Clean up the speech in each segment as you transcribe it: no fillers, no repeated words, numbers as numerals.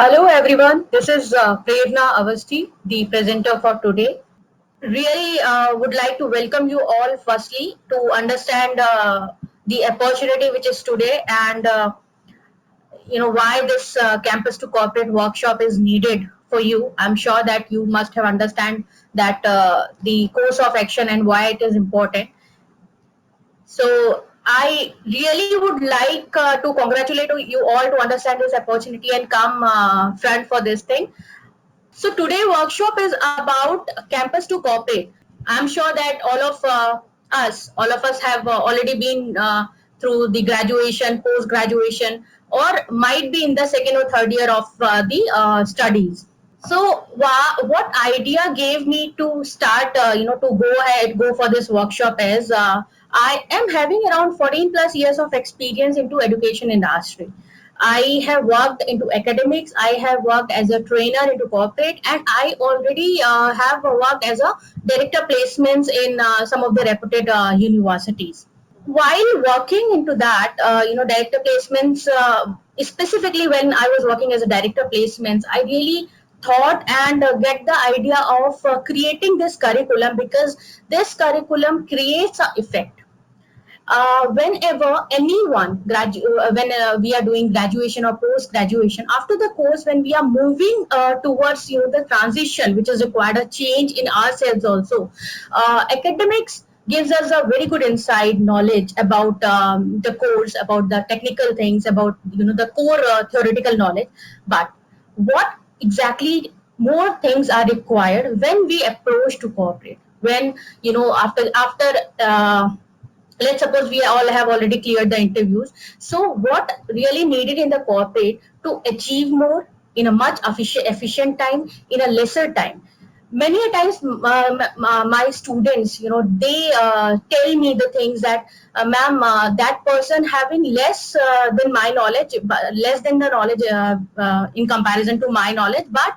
Hello everyone, this is Prerna Avasti, the presenter for today. Really would like to welcome you all firstly to understand the opportunity which is today and why this campus to corporate workshop is needed for you. I'm sure that you must have understand that the course of action and why it is important. So I really would like to congratulate you all to understand this opportunity and come front for this thing. So today workshop is about campus to corporate. I'm sure that all of us have already been through the graduation, post graduation, or might be in the second or third year of the studies. So what idea gave me to start, to go for this workshop is I am having around 14 plus years of experience into education industry. I have worked into academics. I have worked as a trainer into corporate, and I already have worked as a director placements in some of the reputed universities. While working into that, director placements, specifically when I was working as a director placements, I really thought and get the idea of creating this curriculum because this curriculum creates an effect whenever anyone when we are doing graduation or post graduation after the course, when we are moving towards the transition which is required, a change in ourselves also, academics gives us a very good insight knowledge about the course, about the technical things, about the core theoretical knowledge. But what exactly more things are required when we approach to corporate, when after let's suppose we all have already cleared the interviews. So what really needed in the corporate to achieve more in a much efficient time in a lesser time? Many a times my students, they tell me the things that ma'am, that person having less than my knowledge, less than the knowledge in comparison to my knowledge, but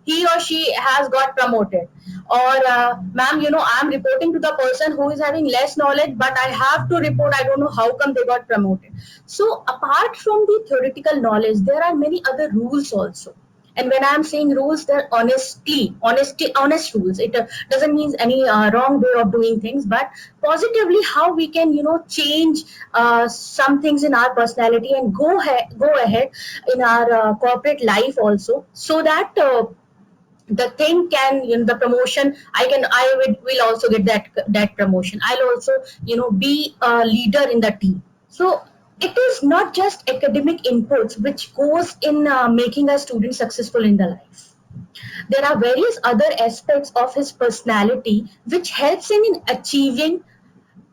he or she has got promoted. Or ma'am, I'm reporting to the person who is having less knowledge, but I have to report, I don't know how come they got promoted. So apart from the theoretical knowledge, there are many other rules also. And when I'm saying rules, they're honest rules. It doesn't mean any wrong way of doing things, but positively how we can change some things in our personality and go ahead in our corporate life also, so that the thing can, the promotion, will also get that promotion. I'll also be a leader in the team. So it is not just academic inputs which goes in making a student successful in the life. There are various other aspects of his personality which helps him in achieving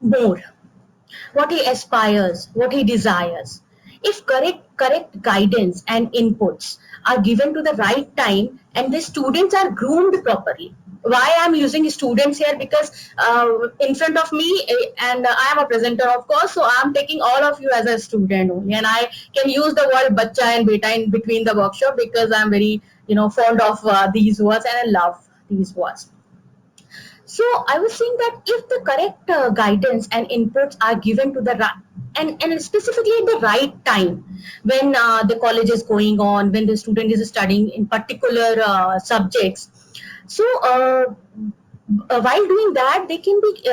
more, what he aspires, what he desires. If correct guidance and inputs are given to the right time and the students are groomed properly. Why I'm using students here? Because in front of me, and I am a presenter, of course, so I'm taking all of you as a student only, and I can use the word bacha and beta in between the workshop because I'm very fond of these words and I love these words. So I was saying that if the correct guidance and inputs are given to the right, and specifically at the right time, when the college is going on, when the student is studying in particular subjects, so while doing that, they can be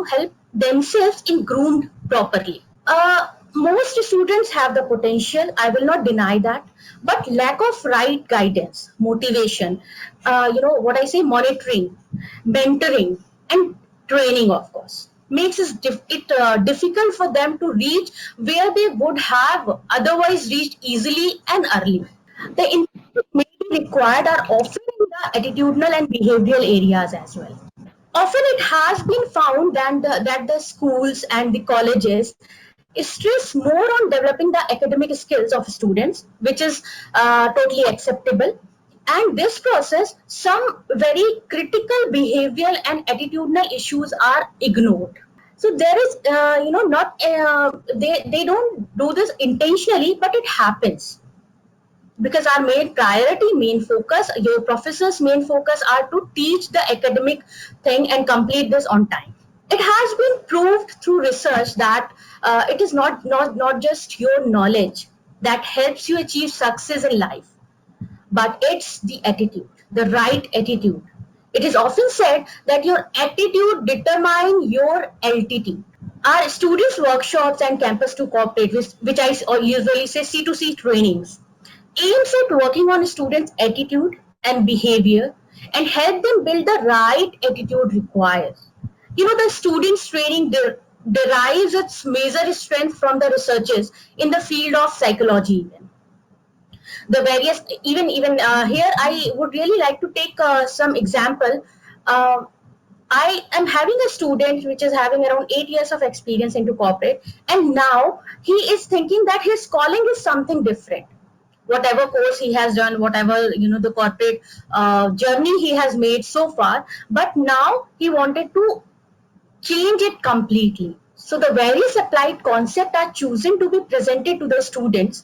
help themselves in groomed properly. Most students have the potential, I will not deny that, but lack of right guidance, motivation, what I say, monitoring, mentoring, and training, of course, makes it difficult for them to reach where they would have otherwise reached easily and early. The inputs may be required are often in the attitudinal and behavioral areas as well. Often it has been found that the schools and the colleges stress more on developing the academic skills of students, which is totally acceptable. And this process, some very critical behavioral and attitudinal issues are ignored. So there is, not they don't do this intentionally, but it happens because our main priority, main focus, your professors' main focus are to teach the academic thing and complete this on time. It has been proved through research that it is not just your knowledge that helps you achieve success in life. but it's the attitude, the right attitude. It is often said that your attitude determines your altitude. Our students' workshops and campus to corporate, which I usually say C2C trainings, aims at working on a student's attitude and behavior and help them build the right attitude requires. The students' training derives its major strength from the researchers in the field of psychology. The various even here I would really like to take some example. uh, I am having a student which is having around 8 years of experience into corporate, and now he is thinking that his calling is something different. Whatever course he has done, whatever the corporate journey he has made so far, but now he wanted to change it completely. So the various applied concepts are chosen to be presented to the students.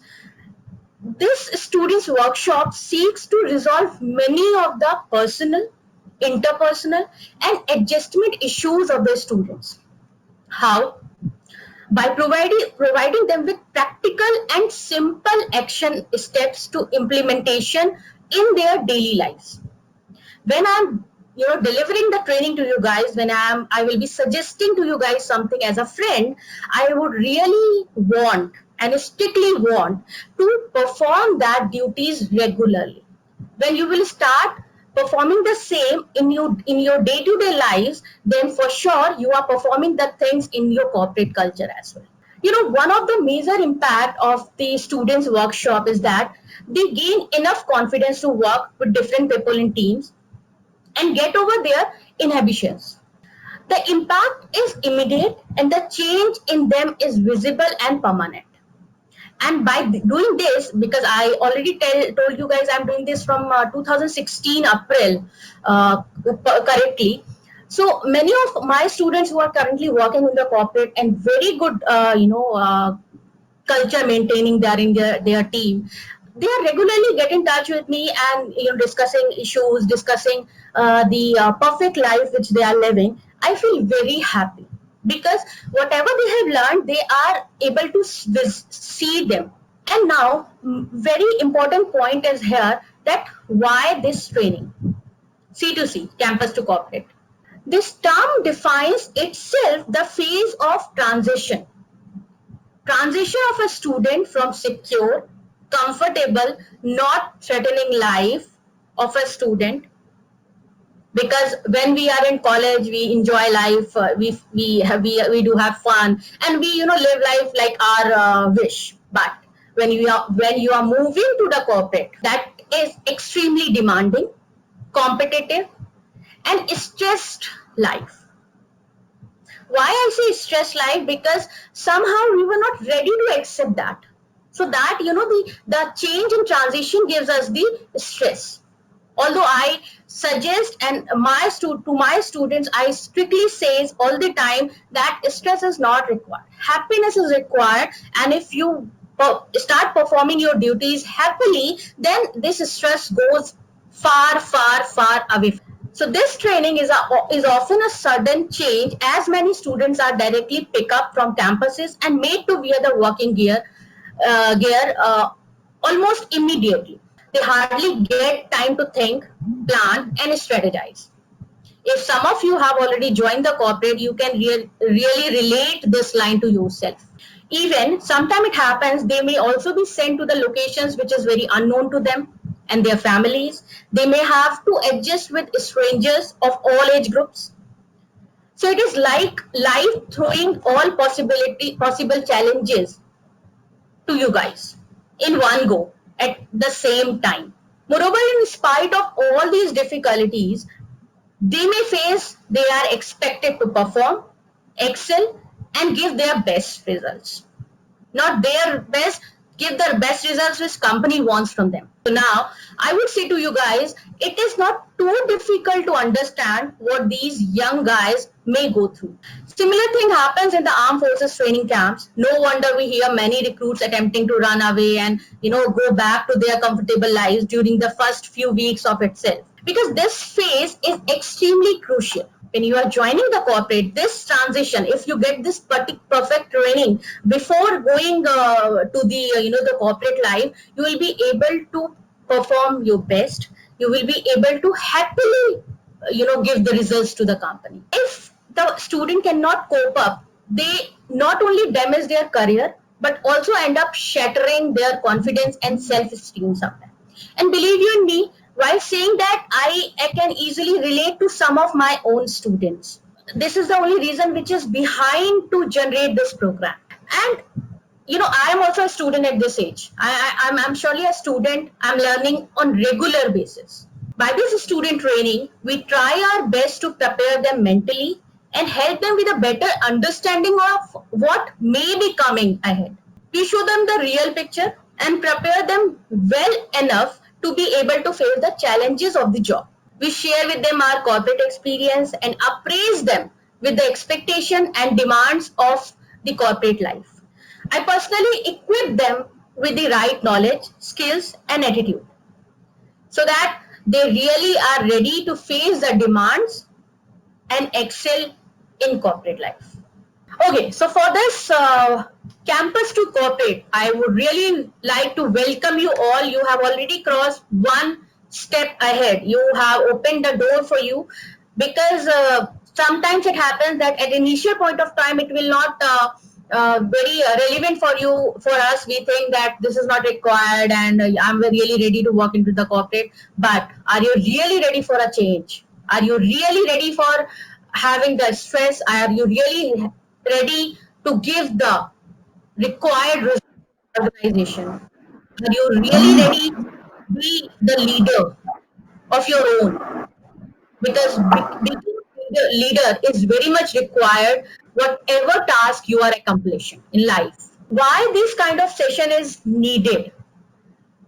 This students' workshop seeks to resolve many of the personal, interpersonal, and adjustment issues of the students. How? By providing them with practical and simple action steps to implementation in their daily lives. When I'm delivering the training to you guys, when I will be suggesting to you guys something as a friend, I would really want and strictly want to perform that duties regularly. When you will start performing the same in your day-to-day lives, then for sure you are performing the things in your corporate culture as well. One of the major impact of the students workshop is that they gain enough confidence to work with different people in teams and get over their inhibitions. The impact is immediate and the change in them is visible and permanent. And by doing this, because I already told you guys I'm doing this from 2016 April correctly. So many of my students who are currently working in the corporate and very good, culture maintaining there in their team, they are regularly get in touch with me and discussing issues, discussing the perfect life which they are living. I feel very happy because whatever they have learned, they are able to see them. And now, very important point is here that why this training, C2C, campus to corporate. This term defines itself the phase of transition of a student from secure, comfortable, not threatening life of a student. Because when we are in college, we enjoy life, we do have fun, and we live life like our wish. But when you are moving to the corporate, that is extremely demanding, competitive, and stressed life. Why I say stress life? Because somehow we were not ready to accept that. So that the change in transition gives us the stress. Although I suggest and to my students, I strictly says all the time that stress is not required. Happiness is required, and if you start performing your duties happily, then this stress goes far, far, far away. So this training is often a sudden change, as many students are directly picked up from campuses and made to wear the working gear almost immediately. They hardly get time to think, plan, and strategize. If some of you have already joined the corporate, you can really relate this line to yourself. Even sometimes it happens, they may also be sent to the locations which is very unknown to them and their families. They may have to adjust with strangers of all age groups. So it is like life throwing all possible challenges to you guys in one go at the same time. Moreover, in spite of all these difficulties they are expected to perform, excel, and give their best results. Not their best, give their best results which company wants from them. So now I would say to you guys, it is not too difficult to understand what these young guys may go through. Similar thing happens in the armed forces training camps. No wonder we hear many recruits attempting to run away and go back to their comfortable lives during the first few weeks of itself. Because this phase is extremely crucial. When you are joining the corporate, this transition, if you get this perfect training before going to the the corporate life, you will be able to perform your best, you will be able to happily, give the results to the company. If the student cannot cope up, they not only damage their career, but also end up shattering their confidence and self-esteem sometimes. And believe you in me, while saying that, I can easily relate to some of my own students. This is the only reason which is behind to generate this program. And I am also a student at this age. I'm surely a student. I'm learning on regular basis. By this student training, we try our best to prepare them mentally and help them with a better understanding of what may be coming ahead. We show them the real picture and prepare them well enough to be able to face the challenges of the job. We share with them our corporate experience and appraise them with the expectation and demands of the corporate life. I personally equip them with the right knowledge, skills, and attitude so that they really are ready to face the demands and excel in corporate life. Okay, so for this campus to corporate, I would really like to welcome you all. You have already crossed one step ahead. You have opened the door for you because sometimes it happens that at initial point of time it will not very relevant for you. For us, we think that this is not required and I'm really ready to walk into the corporate. But are you really ready for a change? Are you really ready for having the stress? Are you really ready to give the required result to the organization? Are you really ready to be the leader of your own? Because being a leader is very much required whatever task you are accomplishing in life. Why this kind of session is needed?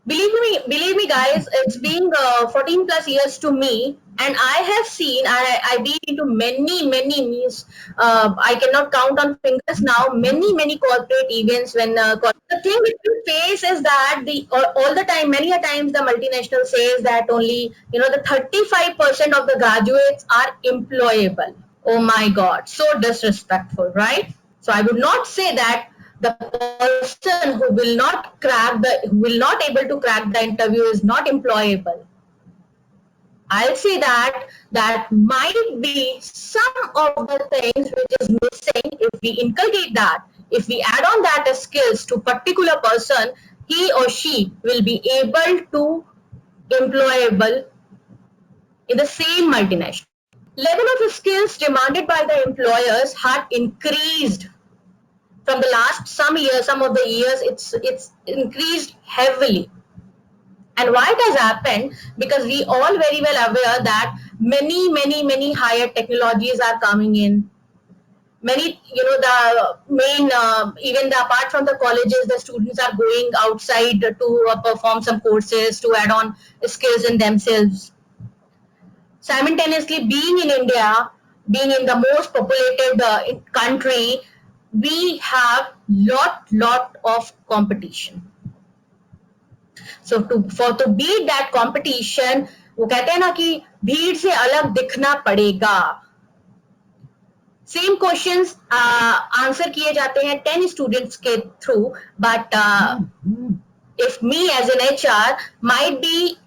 Believe me, guys, it's been 14 plus years to me, and I have seen, I've been into many means, I cannot count on fingers now, many corporate events when, the thing which we face is that all the time, many a times the multinational says that only, the 35% of the graduates are employable. Oh my God, so disrespectful, right? So I would not say that the person who will not able to crack the interview is not employable. I'll say that that might be some of the things which is missing. If we inculcate that, if we add on that as skills to particular person, he or she will be able to employable in the same multinational. Level of skills demanded by the employers had increased from the last some of the years. It's increased heavily. And why it has happened? Because we all very well aware that many higher technologies are coming in. Many, the main, even the apart from the colleges, the students are going outside to perform some courses to add on skills in themselves. Simultaneously, being in India, being in the most populated country, we have lot of competition. So to beat that competition, वो कहते हैं ना कि भीड़ से अलग दिखना पड़ेगा. Same questions आंसर किए जाते हैं 10 students के through, but if me as an HR might be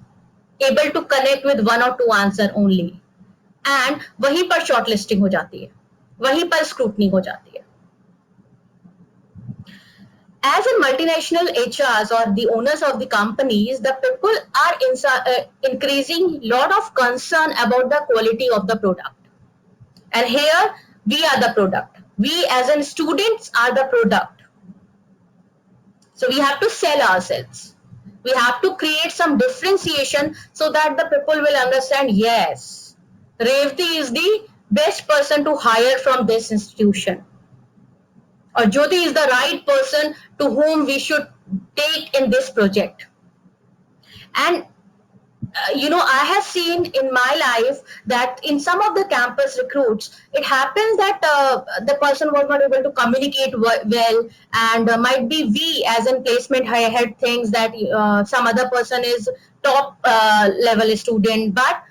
able to connect with one or two answer only, and वहीं पर shortlisting हो जाती है, वहीं पर scrutiny हो जाती है. As in multinational HRs or the owners of the companies, the people are increasing lot of concern about the quality of the product. And here we are the product. We as in students are the product. So we have to sell ourselves. We have to create some differentiation so that the people will understand, yes, Revati is the best person to hire from this institution. Or Jyoti is the right person to whom we should take in this project. And I have seen in my life that in some of the campus recruits, it happens that the person was not able to communicate well, and might be we as in placement head thinks that some other person is top level student, but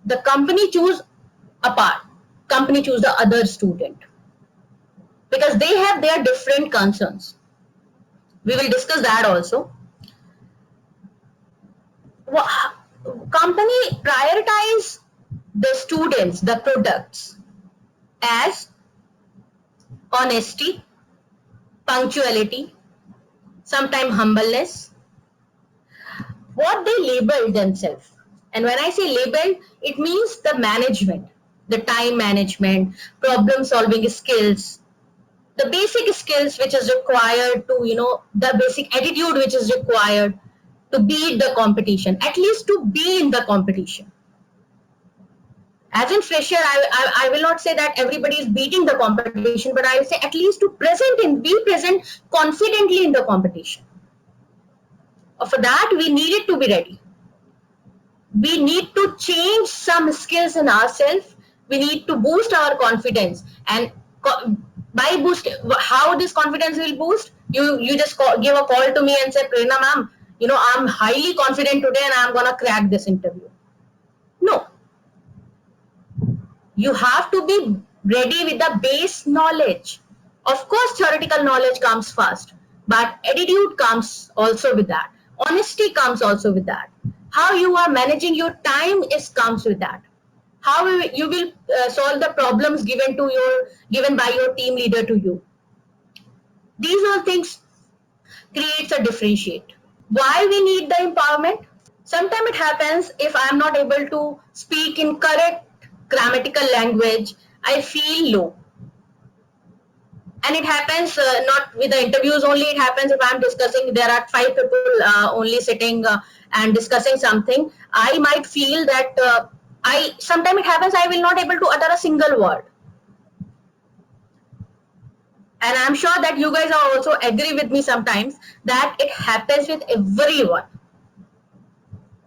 the company choose apart. Company choose the other student because they have their different concerns. We will discuss that also. company prioritize the students, the products as honesty, punctuality, sometimes humbleness, what they label themselves. And when I say label, it means the management, the time management, problem solving skills, the basic skills which is required to, the basic attitude which is required to beat the competition, at least to be in the competition. As in fresher, I will not say that everybody is beating the competition, but I will say at least to be present confidently in the competition. For that, we needed to be ready. We need to change some skills in ourselves. We need to boost our confidence. And by boost, how this confidence will boost? You just give a call to me and say, Prerna ma'am, I'm highly confident today and I'm gonna crack this interview. No, you have to be ready with the base knowledge. Of course, theoretical knowledge comes first, but attitude comes also with that. Honesty comes also with that. How you are managing your time comes with that. How you will solve the problems given by your team leader to you. These all things creates a differentiate. Why we need the empowerment? Sometimes it happens if I am not able to speak in correct grammatical language, I feel low. And it happens not with the interviews only, it happens if I'm discussing, there are 5 people only sitting and discussing something, I might feel that sometimes it happens I will not able to utter a single word. And I'm sure that you guys are also agree with me sometimes that it happens with everyone.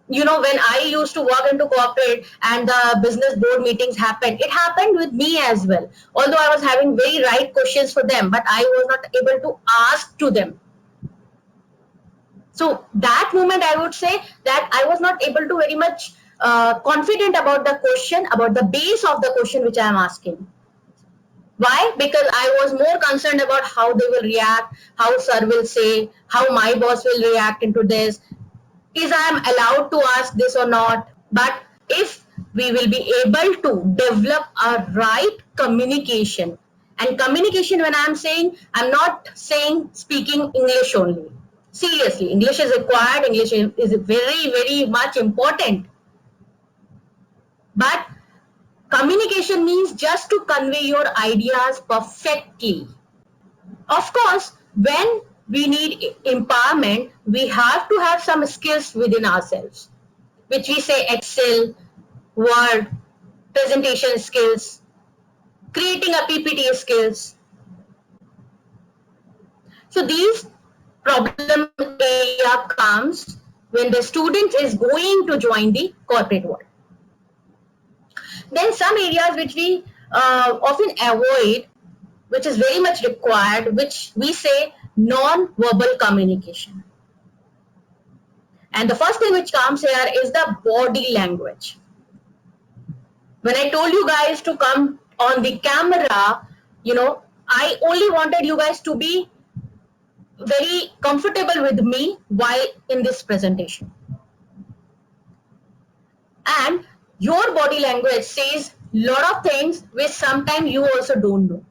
When I used to walk into corporate and the business board meetings happened, it happened with me as well. Although I was having very right questions for them, but I was not able to ask to them. So that moment, I would say that I was not able to very much confident about the question, about the base of the question which I am asking. Why? Because I was more concerned about how they will react, how sir will say, how my boss will react into this. Is I am allowed to ask this or not? But if we will be able to develop a right communication, and communication when I'm not saying speaking English only. Seriously, English is required, English is very, very much important. But communication means just to convey your ideas perfectly. Of course, when we need empowerment, we have to have some skills within ourselves, which we say Excel, Word, presentation skills, creating a PPT skills. So these problem area comes when the student is going to join the corporate world. Then some areas which we often avoid, which is very much required, which we say non-verbal communication. And the first thing which comes here is the body language. When I told you guys to come on the camera, I only wanted you guys to be very comfortable with me while in this presentation. And your body language says lot of things which sometimes you also don't know.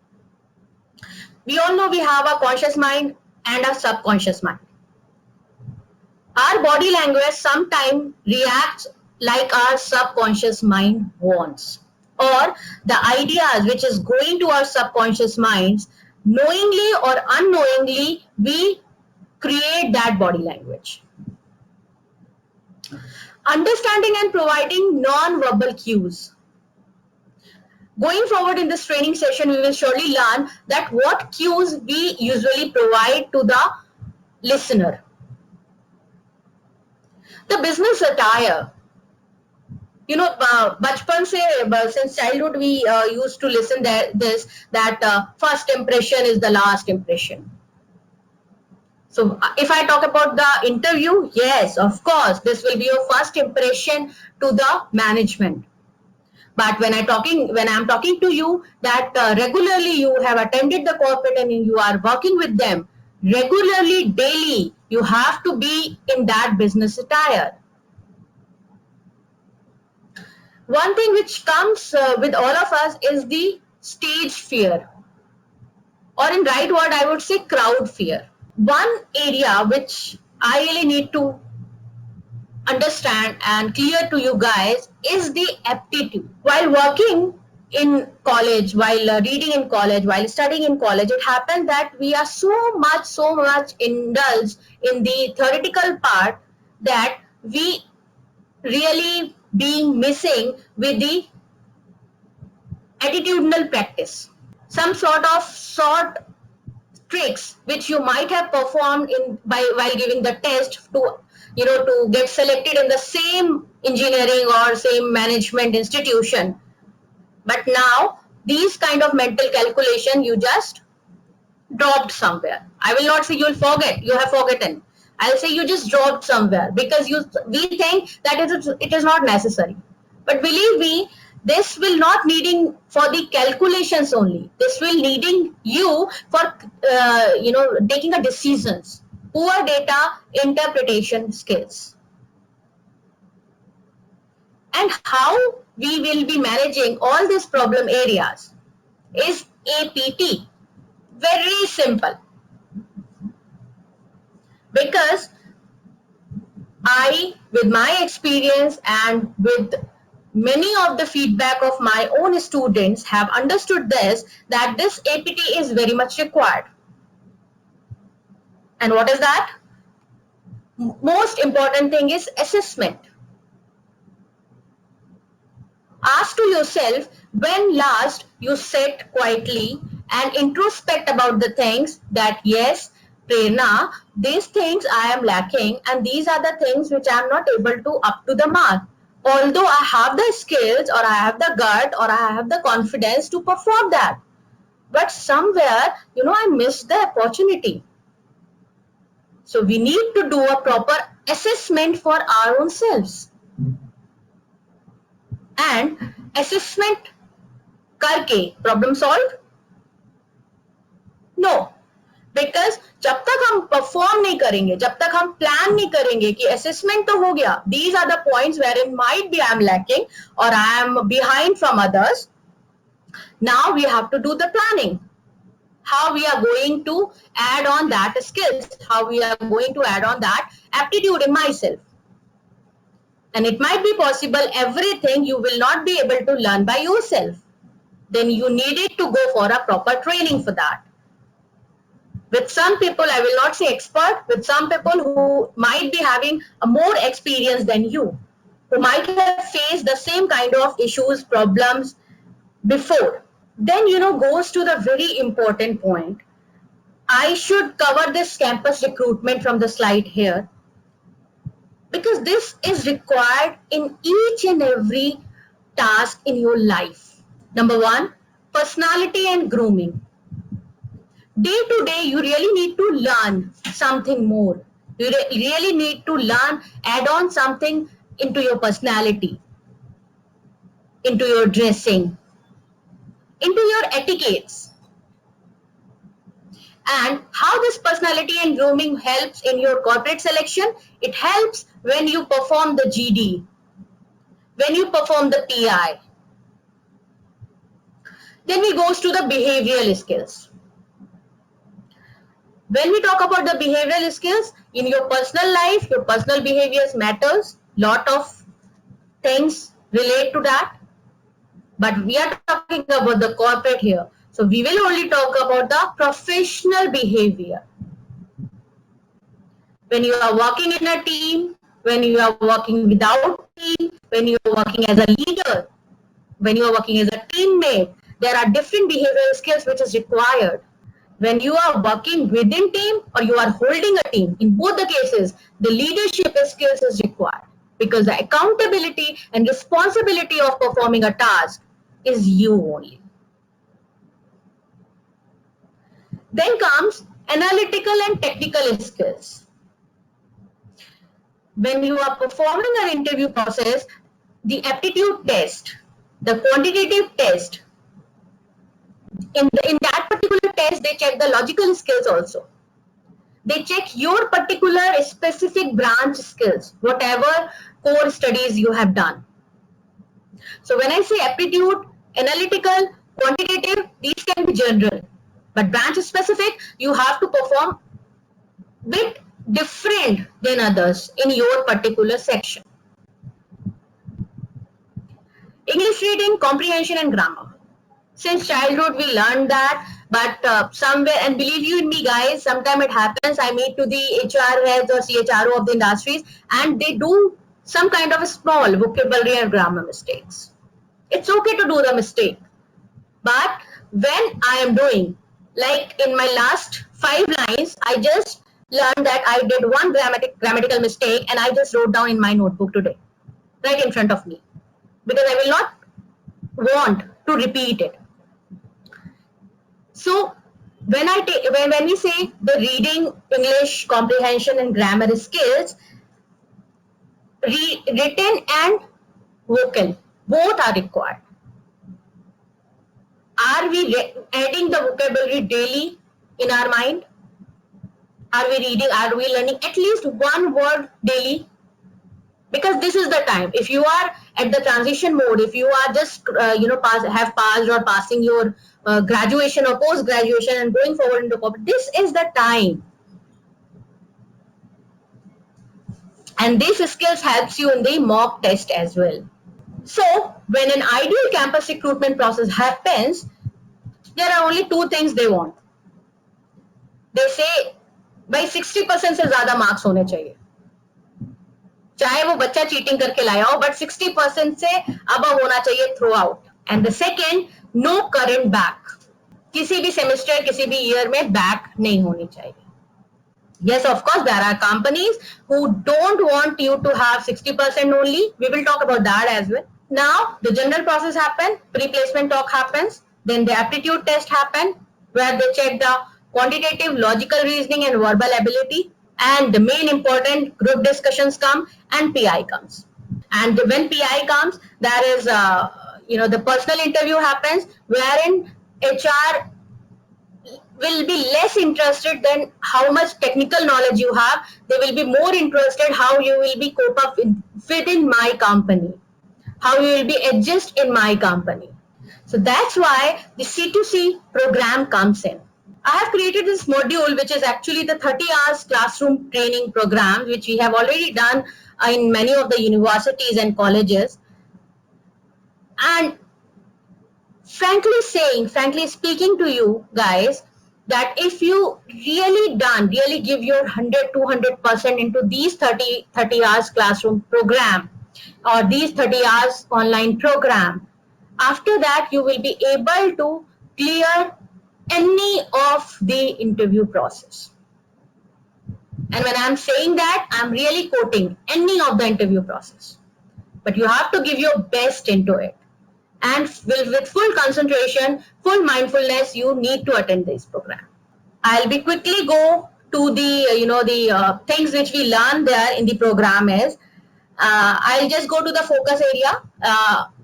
We all know we have a conscious mind and a subconscious mind. Our body language sometimes reacts like our subconscious mind wants, or the ideas which is going to our subconscious minds, knowingly or unknowingly, we create that body language. Understanding and providing non-verbal cues. Going forward in this training session, we will surely learn that what cues we usually provide to the listener. The business attire. बचपन से since childhood we used to listen that first impression is the last impression. So if I talk about the interview, yes, of course, this will be your first impression to the management. But when I'm talking to you that regularly you have attended the corporate and you are working with them regularly, daily, you have to be in that business attire. One thing which comes with all of us is the stage fear, or in right word I would say crowd fear. One area which I really need to understand and clear to you guys is the aptitude. While working in college, while reading in college, while studying in college, it happened that we are so much indulged in the theoretical part that we really being missing with the attitudinal practice. Some sort of short tricks which you might have performed in while giving the test to to get selected in the same engineering or same management institution, but now these kind of mental calculation you just dropped somewhere. I will not say you'll forget, you have forgotten. I'll say you just dropped somewhere because we think that it is not necessary. But believe me, this will not needing for the calculations only. This will needing you for taking a decisions, poor data interpretation skills, and how we will be managing all these problem areas is APT. Very simple, because I, with my experience and with many of the feedback of my own students, have understood this, that this APT is very much required. And what is that? Most important thing is assessment. Ask to yourself when last you sat quietly and introspect about the things that yes, Prerna, these things I am lacking and these are the things which I am not able to up to the mark. Although I have the skills or I have the gut or I have the confidence to perform that. But somewhere, I missed the opportunity. So we need to do a proper assessment for our own selves. And assessment करके problem solve no, because जब तक हम perform नहीं करेंगे, जब तक हम plan नहीं करेंगे कि असेसमेंट तो हो गया, these are the points wherein might be I am lacking और I am behind from others. Now we have to do the planning, how we are going to add on that skills, how we are going to add on that aptitude in myself. And it might be possible everything you will not be able to learn by yourself. Then you needed to go for a proper training for that. With some people, I will not say expert, with some people who might be having a more experience than you, who might have faced the same kind of issues, problems before. Then, goes to the very important point. I should cover this campus recruitment from the slide here, because this is required in each and every task in your life. Number one, personality and grooming. Day to day, you really need to learn something more. You really need to learn, add on something into your personality, into your dressing, into your etiquettes. And how this personality and grooming helps in your corporate selection? It helps when you perform the GD, when you perform the PI. Then we goes to the behavioral skills. When we talk about the behavioral skills, in your personal life, your personal behaviors matters. Lot of things relate to that. But we are talking about the corporate here. So we will only talk about the professional behavior. When you are working in a team, when you are working without team, when you are working as a leader, when you are working as a teammate, there are different behavioral skills which is required. When you are working within team or you are holding a team, in both the cases, the leadership skills is required, because the accountability and responsibility of performing a task is you only. Then comes analytical and technical skills. When you are performing an interview process, the aptitude test, the quantitative test, in that particular test, they check the logical skills also. They check your particular specific branch skills, whatever core studies you have done. So when I say aptitude, analytical, quantitative, these can be general. But branch specific, you have to perform bit different than others in your particular section. English reading, comprehension and grammar. Since childhood we learned that, but somewhere, and believe you in me guys, sometimes it happens, I meet to the HR heads or CHRO of the industries and they do some kind of a small vocabulary and grammar mistakes. It's okay to do the mistake, but when I am doing, like in my last 5 lines, I just learned that I did one grammatical mistake and I just wrote down in my notebook today, right in front of me, because I will not want to repeat it. So when we say the reading, English comprehension and grammar skills, written and vocal both are required. Are we adding the vocabulary daily in our mind? Are we reading? Are we learning at least one word daily? Because this is the time. If you are at the transition mode, if you are just have passed or passing your graduation or post graduation and going forward into corporate, this is the time. And these skills helps you in the mock test as well. So when an ideal campus recruitment process happens, there are only two things they want. They say भाई 60% से ज्यादा marks होने चाहिए, चाहे वो बच्चा cheating करके लाया हो, बट 60% से अब होना चाहिए throughout. And the second, no current back. किसी भी सेमेस्टर, किसी भी ईयर में बैक नहीं होनी चाहिए. Yes, of course, there are companies who don't want you to have 60% only. We will talk about that as well. Now, the general process happens, pre-placement talk happens, then the aptitude test happen, where they check the quantitative, logical reasoning and verbal ability. And the main important group discussions come and PI comes. And when PI comes, there is, the personal interview happens, wherein HR will be less interested than how much technical knowledge you have. They will be more interested how you will be cope up within my company, how you will be adjust in my company. So that's why the C2C program comes in. I have created this module, which is actually the 30 hours classroom training program, which we have already done in many of the universities and colleges. And frankly speaking to you guys, that if you really give your 100-200% into these 30 hours classroom program or these 30 hours online program, after that you will be able to clear any of the interview process. And when I'm saying that, I'm really quoting any of the interview process. But you have to give your best into it. And with full concentration, full mindfulness, you need to attend this program. I'll be quickly go to the things which we learn there in the program is, I'll just go to the focus area.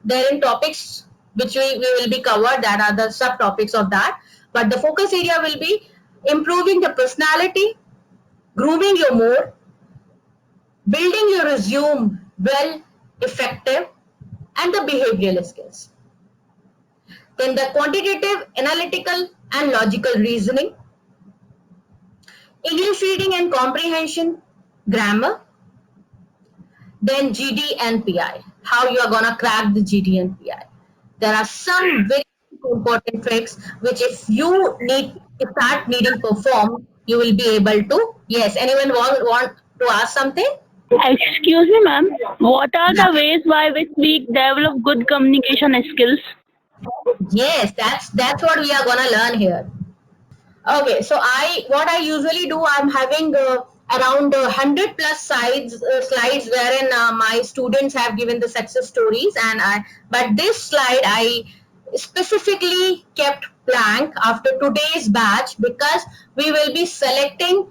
There in topics which we will be covered, that are the subtopics of that. But the focus area will be improving the personality, grooming your mood, building your resume well, effective, and the behavioral skills. Then the quantitative, analytical, and logical reasoning, English reading and comprehension, grammar, then GD and PI. How you are gonna crack the GD and PI. There are some very important tricks which if you start needing perform, you will be able to. Yes, anyone want to ask something? Excuse me, ma'am. What are the ways by which we develop good communication skills? Yes, that's what we are gonna learn here. Okay, so what I usually do, I'm having around 100 plus slides wherein my students have given the success stories, but this slide I specifically kept blank after today's batch because we will be selecting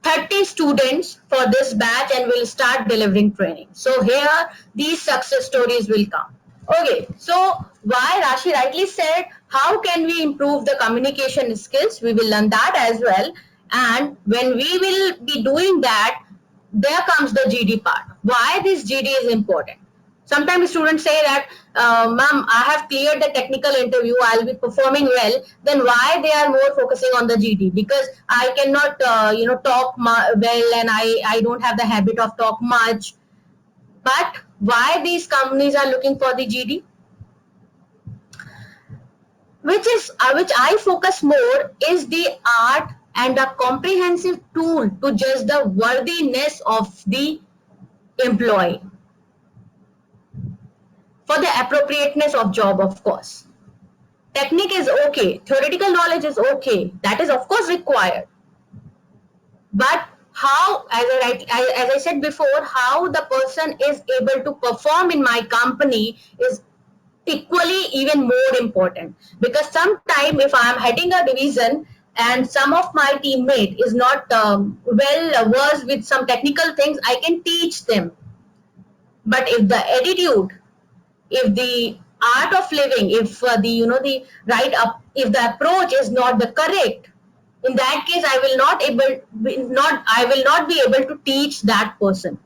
30 students for this batch and we'll start delivering training. So here these success stories will come. Okay, so why Rashi rightly said, how can we improve the communication skills? We will learn that as well. And when we will be doing that, there comes the GD part. Why this GD is important? Sometimes students say that, ma'am, I have cleared the technical interview, I'll be performing well. Then why they are more focusing on the GD? Because I cannot, talk well, and I don't have the habit of talk much. But why these companies are looking for the GD? Which I focus more is the art and a comprehensive tool to judge the worthiness of the employee for the appropriateness of job, of course. Technique is okay, theoretical knowledge is okay, that is of course required. But how, as I said before, how the person is able to perform in my company is equally even more important. Because sometime if I am heading a division and some of my teammate is not well versed with some technical things, I can teach them. But if the attitude, if the art of living, if the right up, if the approach is not the correct, in that case I will not be able to teach that person.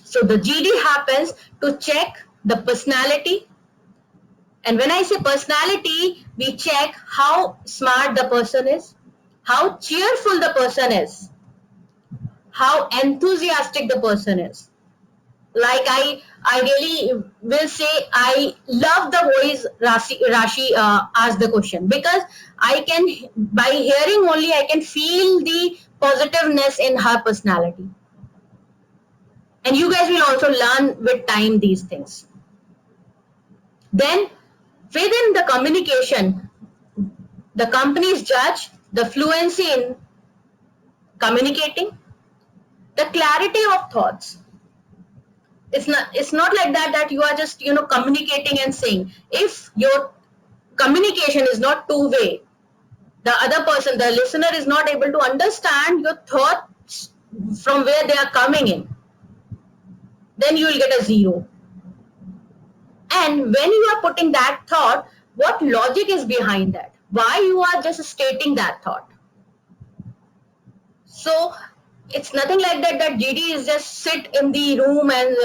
So the GD happens to check the personality. And when I say personality, we check how smart the person is, how cheerful the person is, how enthusiastic the person is. Like I really will say I love the voice Rashi asked the question, because I can, by hearing only, I can feel the positiveness in her personality. And you guys will also learn with time these things. Then within the communication, the companies judge the fluency in communicating, the clarity of thoughts. It's not like that you are just communicating and saying. If your communication is not two-way, the other person, the listener, is not able to understand your thoughts from where they are coming in, then you will get a 0. And when you are putting that thought, what logic is behind that? Why you are just stating that thought? So it's nothing like that GD is just sit in the room and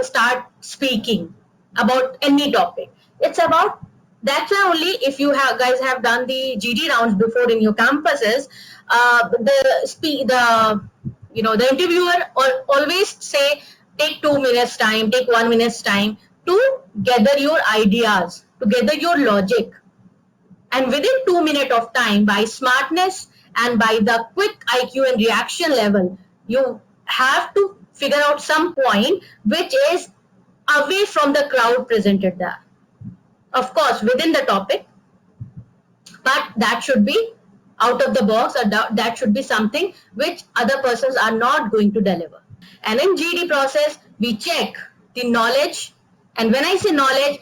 start speaking about any topic. It's about, that's why only if you guys have done the GD rounds before in your campuses, the interviewer always say, take 2 minutes time, take 1 minute's time to gather your ideas, to gather your logic. And within 2 minutes of time, by smartness and by the quick IQ and reaction level, you have to figure out some point which is away from the crowd presented there. Of course, within the topic, but that should be out of the box, or that should be something which other persons are not going to deliver. And in GD process, we check the knowledge. And when I say knowledge,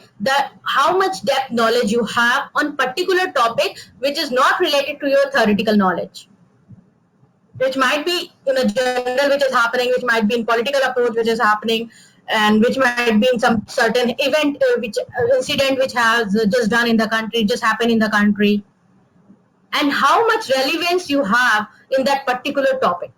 how much depth knowledge you have on particular topic which is not related to your theoretical knowledge, which might be in a general which is happening, which might be in political approach which is happening, and which might be in some certain event, incident which has just done in the country, just happened in the country, and how much relevance you have in that particular topic.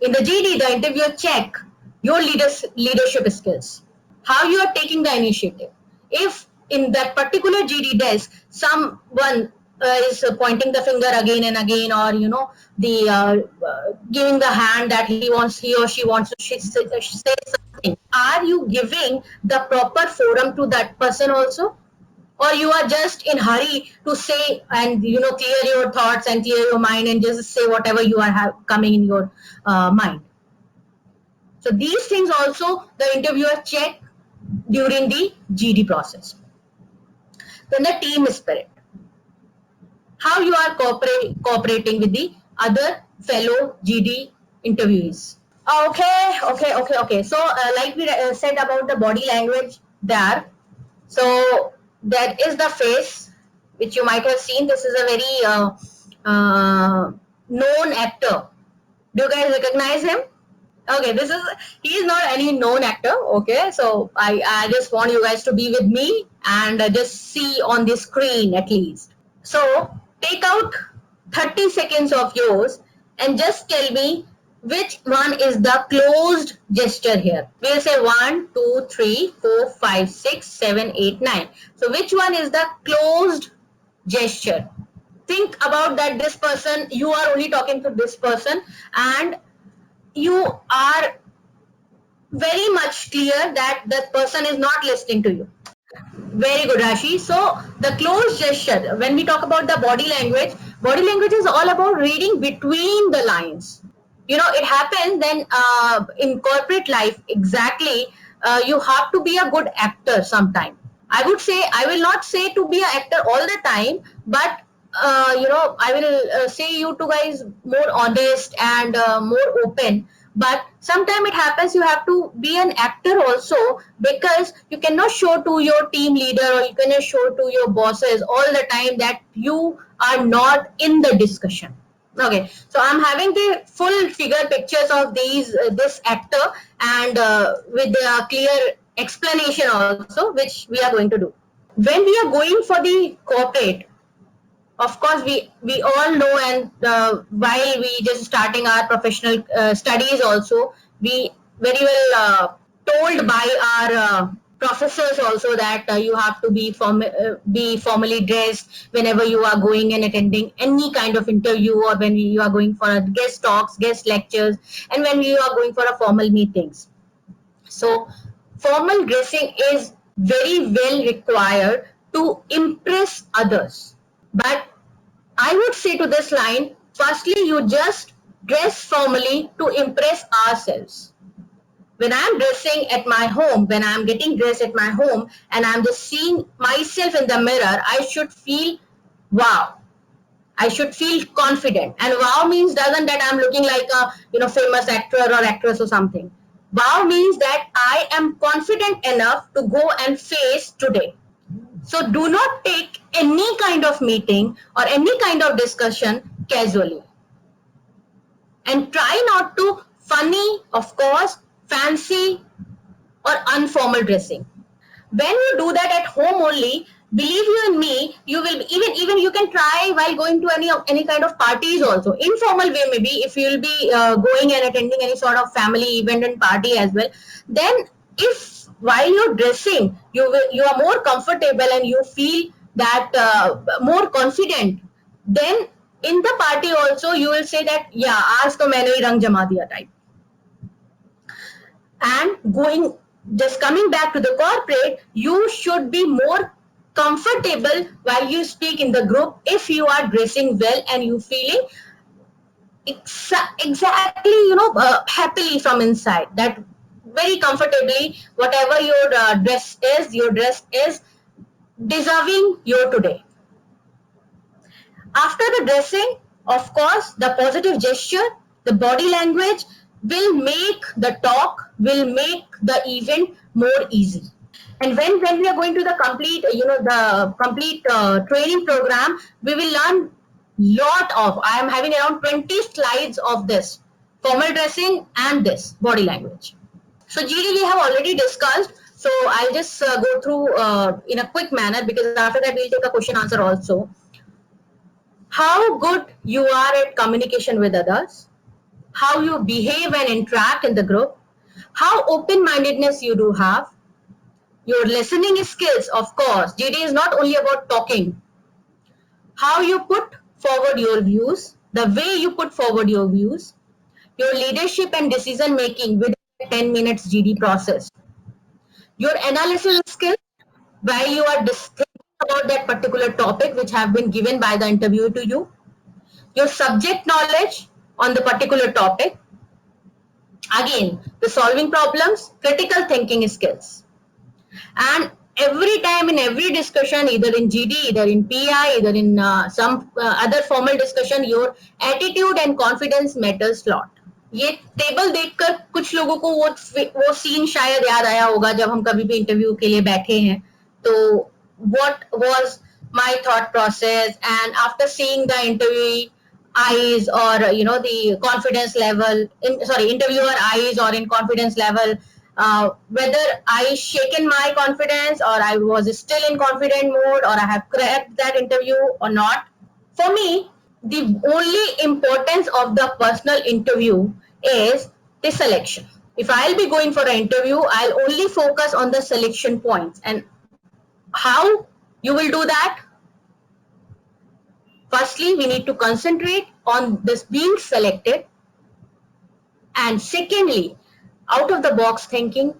In the GD, the interviewer check your leadership skills, how you are taking the initiative. If in that particular GD desk, someone is pointing the finger again and again, or giving the hand that he or she wants to say something, are you giving the proper forum to that person also? Or you are just in hurry to say and clear your thoughts and clear your mind and just say whatever you are coming in your mind. So these things also the interviewer check during the GD process. Then the team spirit, how you are cooperating with the other fellow GD interviewees. Okay. So like we said about the body language there. So that is the face which you might have seen. This is a very known actor. Do you guys recognize him? Okay, he is not any known actor. Okay, so I just want you guys to be with me and just see on the screen at least. So take out 30 seconds of yours and just tell me Which one is the closed gesture here? We'll say 1, 2, 3, 4, 5, 6, 7, 8, 9. So which one is the closed gesture? Think about that this person, you are only talking to this person and you are very much clear that that person is not listening to you. Very good, Rashi. So the closed gesture, when we talk about the body language is all about reading between the lines. You know, it happens then in corporate life, exactly, you have to be a good actor sometime. I would say, I will not say to be an actor all the time, but I will say you to guys more honest and more open. But sometimes it happens you have to be an actor also, because you cannot show to your team leader or you cannot show to your bosses all the time that you are not in the discussion. Okay, so I'm having the full figure pictures of this actor and with the clear explanation also, which we are going to do. When we are going for the corporate, of course we all know, and while we just starting our professional studies also, we very well told by our professors also that you have to be formally dressed whenever you are going and attending any kind of interview, or when you are going for a guest talks, guest lectures, and when you are going for a formal meetings. So formal dressing is very well required to impress others. But I would say to this line, firstly, you just dress formally to impress ourselves. When I'm dressing at my home, when I'm getting dressed at my home and I'm just seeing myself in the mirror, I should feel wow. I should feel confident. And wow means doesn't that I'm looking like a famous actor or actress or something. Wow means that I am confident enough to go and face today. So do not take any kind of meeting or any kind of discussion casually. And try not to funny, of course, fancy or informal dressing. When you do that at home only, believe you in me, you will even you can try while going to any kind of parties also, informal way maybe, if you will be going and attending any sort of family event and party as well. Then if while you're dressing you are more comfortable and you feel that more confident, then in the party also you will say that yeah, आज तो मैंने ही रंग जमा दिया type. And going, just coming back to the corporate, you should be more comfortable while you speak in the group if you are dressing well and you feeling exactly happily from inside, that very comfortably whatever your dress is deserving your today. After the dressing, of course, the positive gesture, the body language will make the talk, will make the event more easy. And when we are going to the complete, the complete training program, we will learn lot of, I am having around 20 slides of this, formal dressing and this, body language. So GD we have already discussed. So I'll just go through in a quick manner, because after that we'll take a question answer also. How good you are at communication with others, how you behave and interact in the group, how open-mindedness you do have, your listening skills, of course. GD is not only about talking. How you put forward your views, the way you put forward your views, your leadership and decision making within 10 minutes GD process, your analysis skills while you are thinking about that particular topic which have been given by the interviewer to you, your subject knowledge on the particular topic, again the solving problems, critical thinking skills. And every time in every discussion, either in GD, either in PI, either in some other formal discussion, your attitude and confidence matters lot. ये table देखकर कुछ लोगों को वो scene शायद याद आया होगा जब हम कभी भी इंटरव्यू के लिए बैठे हैं, तो what was my thought process, and after seeing the interviewee eyes, or the confidence level interviewer eyes or in confidence level, whether I shaken my confidence or I was still in confident mode or I have cracked that interview or not. For me, the only importance of the personal interview is the selection. If I'll be going for an interview, I'll only focus on the selection points. And how you will do that? Firstly, we need to concentrate on this being selected. And secondly, out of the box thinking,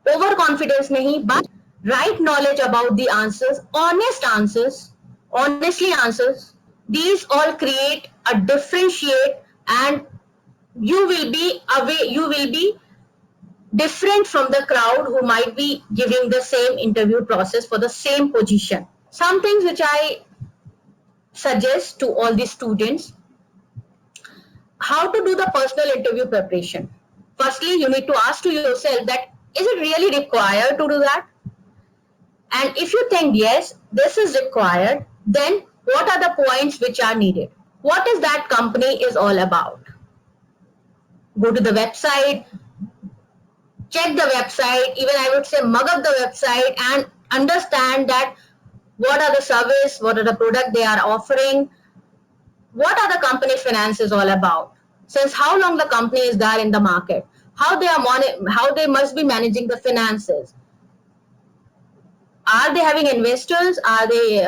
overconfidence nahi, but right knowledge about the answers, honestly answers. These all create a differentiate, and you will be away, you will be different from the crowd who might be giving the same interview process for the same position. Some things which I suggest to all the students: how to do the personal interview preparation. Firstly, you need to ask to yourself that is it really required to do that? And if you think yes, this is required, then what are the points which are needed? What is that company is all about? Go to the website, check the website, even I would say mug up the website and understand that what are the service, what are the product they are offering, what are the company finances all about, since how long the company is there in the market, how they must be managing the finances. Are they having investors? Are they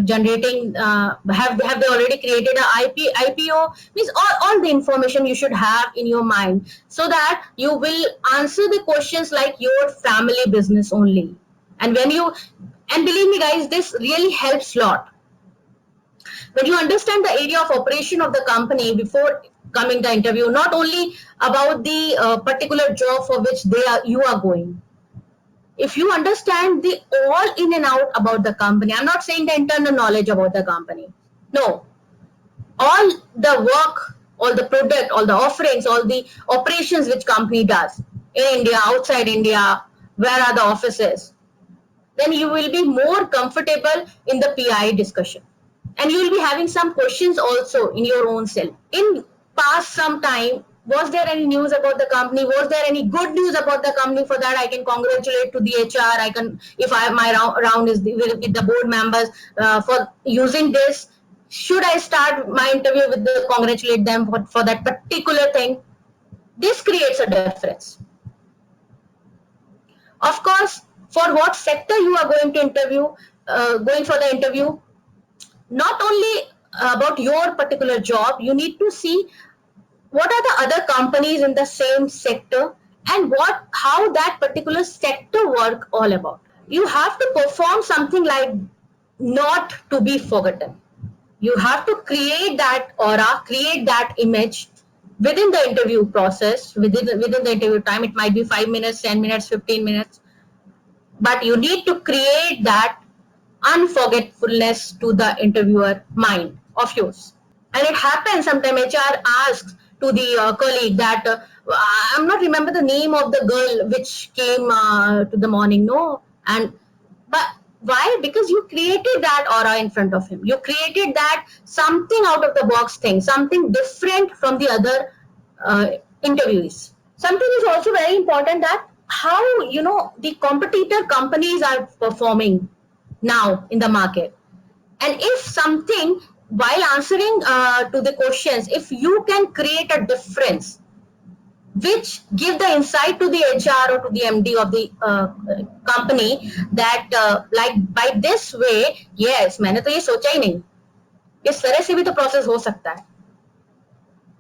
generating? Have they already created a IPO? Means all the information you should have in your mind, so that you will answer the questions like your family business only. And believe me guys, this really helps a lot. When you understand the area of operation of the company before coming the interview, not only about the particular job for which you are going. If you understand the all in and out about the company, I'm not saying the internal knowledge about the company. No, all the work, all the product, all the offerings, all the operations which company does in India, outside India, where are the offices, then you will be more comfortable in the PI discussion. And you will be having some questions also in your own self. In past some time, was there any news about the company? Was there any good news about the company? For that, I can congratulate to the HR. I can, if my round is with the board members for using this. Should I start my interview with the congratulate them for that particular thing? This creates a difference. Of course, for what sector you are going to interview, going for the interview, not only about your particular job, you need to see what are the other companies in the same sector and how that particular sector work all about. You have to perform something like not to be forgotten. You have to create that aura, create that image within the interview process, within the interview time. It might be 5 minutes, 10 minutes, 15 minutes, but you need to create that unforgetfulness to the interviewer mind of yours. And it happens sometimes HR asks to the colleague that I'm not remember the name of the girl which came to the morning, no, but why? Because you created that aura in front of him. You created that something out of the box thing, something different from the other interviewees. Something is also very important, that how the competitor companies are performing now in the market. And if something, while answering to the questions, if you can create a difference which give the insight to the HR or to the MD of the company that like by this way, yes, मैंने तो ये सोचा ही नहीं, इस तरह से भी तो प्रोसेस हो सकता है.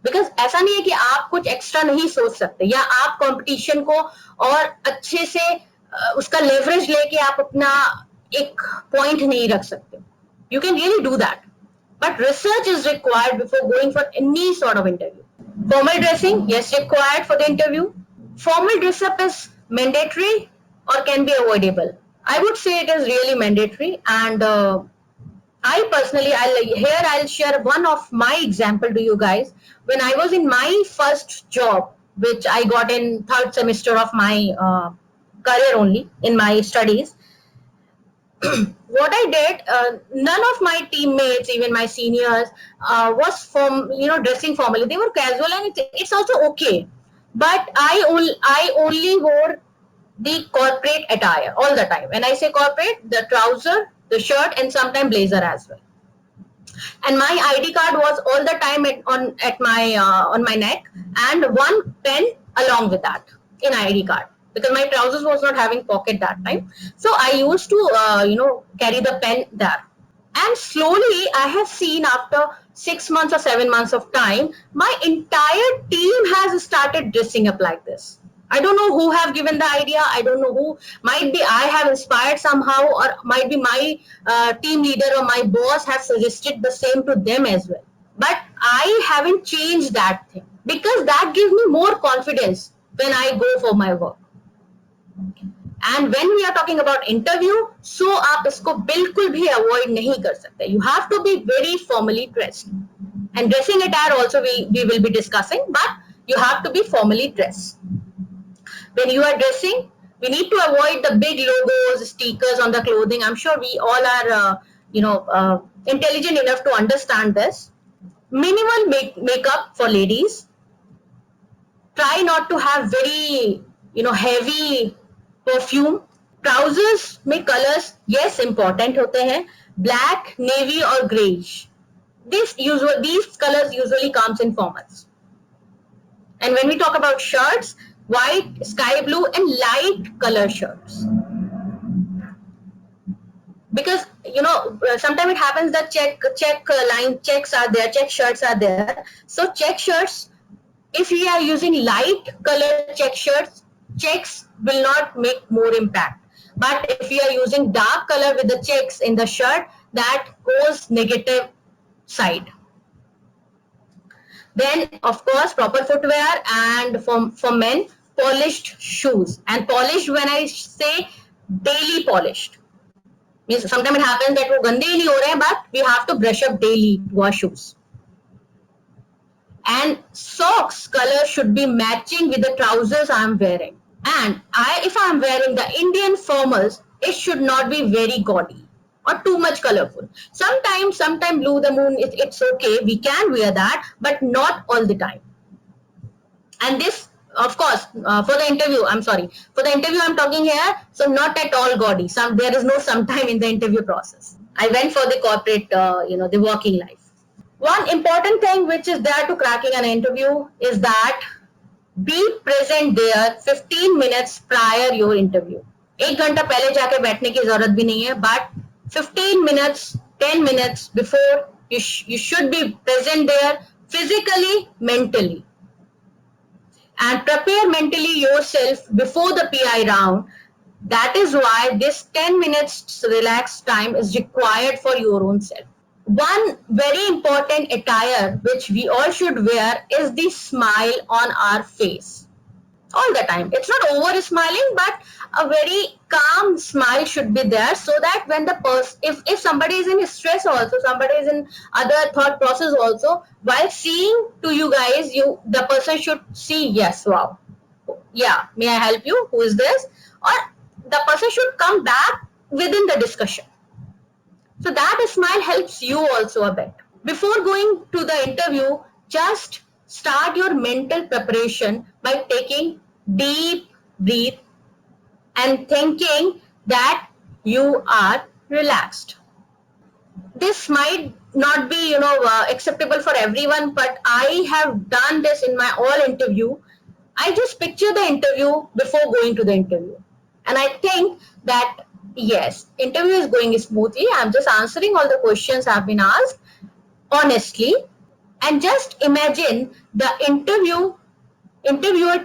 बिकॉज ऐसा नहीं है कि आप कुछ एक्स्ट्रा नहीं सोच सकते, या आप कंपटीशन को और अच्छे से उसका लेवरेज लेके आप अपना एक पॉइंट नहीं रख सकते. You can really do that, but research is required before going for any sort of interview. Formal dressing, yes, required for the interview. Formal dress up is mandatory or can be avoidable? I would say it is really mandatory, and I personally, I'll share one of my example to you guys. When I was in my first job, which I got in 3rd semester of my career only in my studies, what I did, none of my teammates, even my seniors, was dressing formally. They were casual, and it's also okay. But I only wore the corporate attire all the time. When I say corporate, the trouser, the shirt, and sometimes blazer as well. and my ID card was all the time on my neck, and one pen along with that in ID card, because my trousers was not having pocket that time. So I used to carry the pen there. And slowly I have seen, after 6 months or 7 months of time, my entire team has started dressing up like this. I don't know who have given the idea. I don't know who. Might be I have inspired somehow, or might be my team leader or my boss have suggested the same to them as well. But I haven't changed that thing, because that gives me more confidence when I go for my work. And when we are talking about interview, so आप इसको बिल्कुल भी avoid नहीं कर सकते. You have to be very formally dressed. And dressing attire also we will be discussing, but you have to be formally dressed. When you are dressing, we need to avoid the big logos, stickers on the clothing. I'm sure we all are intelligent enough to understand this. Minimal makeup for ladies. Try not to have very heavy perfume. Trousers में colours yes important होते हैं, black, navy और greyish. These colors usually comes in formals. And when we talk about shirts, white, sky blue and light color shirts. Because sometimes it happens that checks are there, check shirts are there. So check shirts, if we are using light color check shirts, checks will not make more impact. But if you are using dark color with the checks in the shirt, that goes negative side. Then of course proper footwear, and for men, polished shoes. And polished, when I say daily polished, means sometimes it happens that वो गंदे ही नहीं हो रहे हैं, but we have to brush up daily to our shoes. And socks color should be matching with the trousers I am wearing. And if I am wearing the Indian formals, it should not be very gaudy or too much colorful. Sometimes blue the moon, it's okay, we can wear that, but not all the time. And this, of course, for the interview I'm talking here, so not at all gaudy. There is no sometime in the interview process. I went for the corporate, the working life. One important thing which is there to cracking an interview is that be present there 15 minutes prior your interview. 1 घंटा पहले जाके बैठने की जरूरत भी नहीं है, but 15 minutes, 10 minutes before, you should be present there physically, mentally. And prepare mentally yourself before the PI round. That is why this 10 minutes relaxed time is required for your own self. One very important attire which we all should wear is the smile on our face. All the time. It's not over smiling, but a very calm smile should be there, so that when the person, if somebody is in stress also, somebody is in other thought process also, while seeing to you guys, the person should see, yes, wow, yeah, may I help you? Who is this? Or the person should come back within the discussion. So that smile helps you also a bit. Before going to the interview, just start your mental preparation by taking deep breath and thinking that you are relaxed. This might not be, acceptable for everyone, but I have done this in my all interview. I just picture the interview before going to the interview. And I think that yes, interview is going smoothly. I'm just answering all the questions I've been asked honestly. And just imagine the interviewer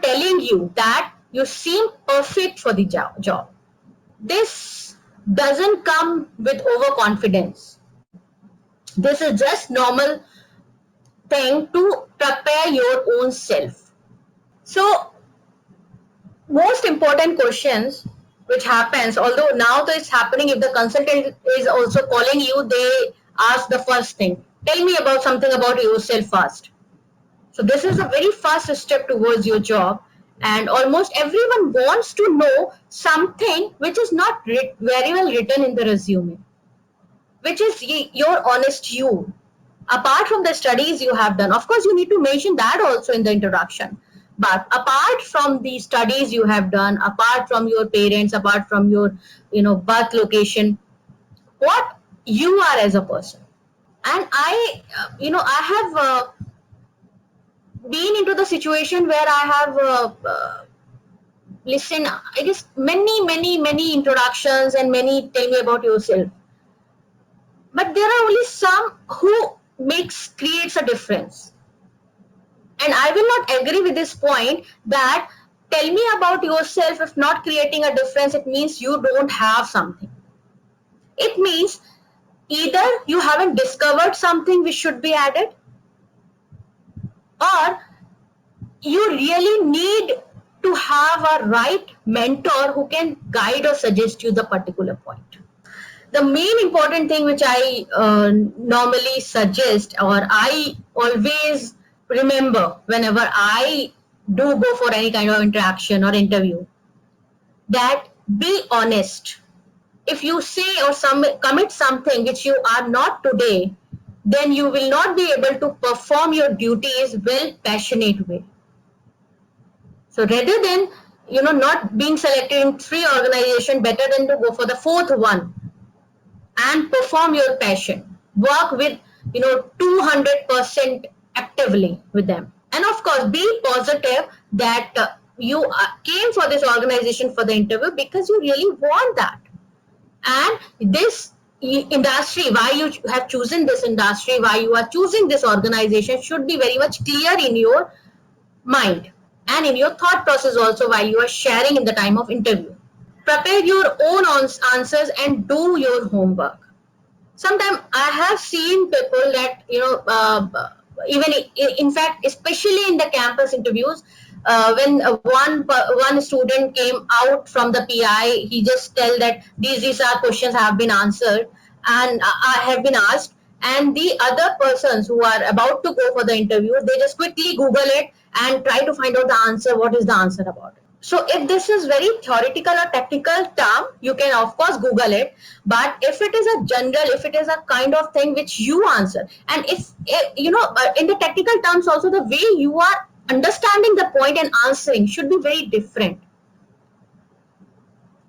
telling you that you seem perfect for the job. This doesn't come with overconfidence. This is just normal thing to prepare your own self. So most important questions which happens, although now that it's happening, if the consultant is also calling you, they ask the first thing, tell me about something about yourself first. So this is a very first step towards your job, and almost everyone wants to know something which is not very well written in the resume, which is your honest you. Apart from the studies you have done, of course you need to mention that also in the introduction. But apart from the studies you have done, apart from your parents, apart from your birth location, what you are as a person. And I have been into the situation where I have listened, I guess, many introductions and many tell me about yourself. But there are only some who creates a difference. And I will not agree with this point that tell me about yourself, if not creating a difference, it means you don't have something. It means either you haven't discovered something which should be added, or you really need to have a right mentor who can guide or suggest you the particular point. The main important thing which I normally suggest, or I always remember whenever I do go for any kind of interaction or interview, that be honest. If you say or commit something which you are not today, then you will not be able to perform your duties well, passionate way. So rather than not being selected in 3 organizations, better than to go for the 4th one and perform your passion. Work with 200% actively with them, and of course be positive that you came for this organization for the interview because you really want that, and this industry, why you have chosen this industry, why you are choosing this organization should be very much clear in your mind and in your thought process also while you are sharing in the time of interview. Prepare your own answers and do your homework. Sometimes I have seen people that even in fact, especially in the campus interviews, when one student came out from the PI, he just tell that these are questions have been answered and I have been asked, and the other persons who are about to go for the interview, they just quickly Google it and try to find out the answer. What is the answer about it? So if this is very theoretical or technical term, you can of course Google it. But if it is a general, if it is a kind of thing which you answer, and if in the technical terms also, the way you are understanding the point and answering should be very different.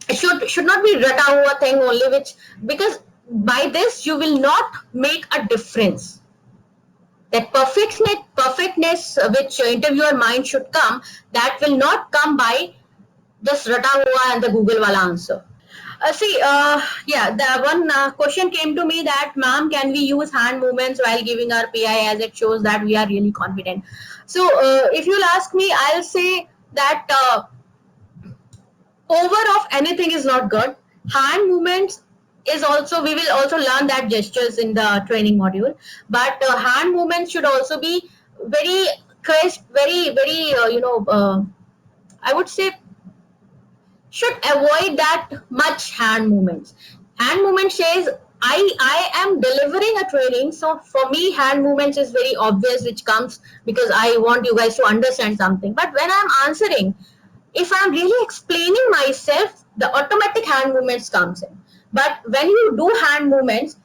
It should not be rata hua thing only, which, because by this you will not make a difference. That perfectness which interviewer mind should come, that will not come by just rata hua and the Google wala answer. Yeah, the one question came to me that, ma'am, can we use hand movements while giving our PI, as it shows that we are really confident? So if you'll ask me, I'll say that over of anything is not good. Hand movements is also, we will also learn that gestures in the training module, but hand movements should also be very crisp, very I would say should avoid that much hand movements. Hand movement says I am delivering a training, so for me hand movements is very obvious, which comes because I want you guys to understand something. But when I'm answering, if I'm really explaining myself, the automatic hand movements comes in. But when you do hand movements,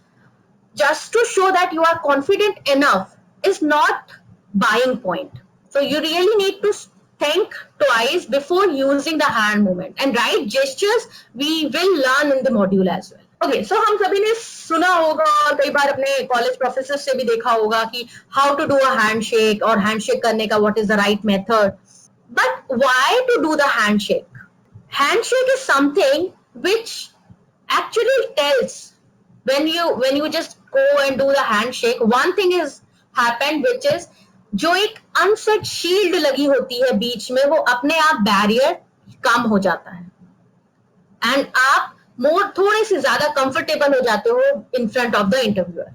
just to show that you are confident enough is not buying point. So you really need to think twice before using the hand movement. And right gestures we will learn in the module as well. Okay, so हम सभी ने सुना होगा और कई बार अपने college professor से भी देखा होगा कि how to do a handshake, और हैंडशेक करने का what is the right method. But why to do the handshake? Handshake is something which actually tells, when you just go and do the handshake, one thing is happened, which is जो एक unset shield लगी होती है बीच में, वो अपने आप barrier कम हो जाता है एंड आप थोड़े से ज्यादा कंफर्टेबल हो जाते हो in front of the interviewer.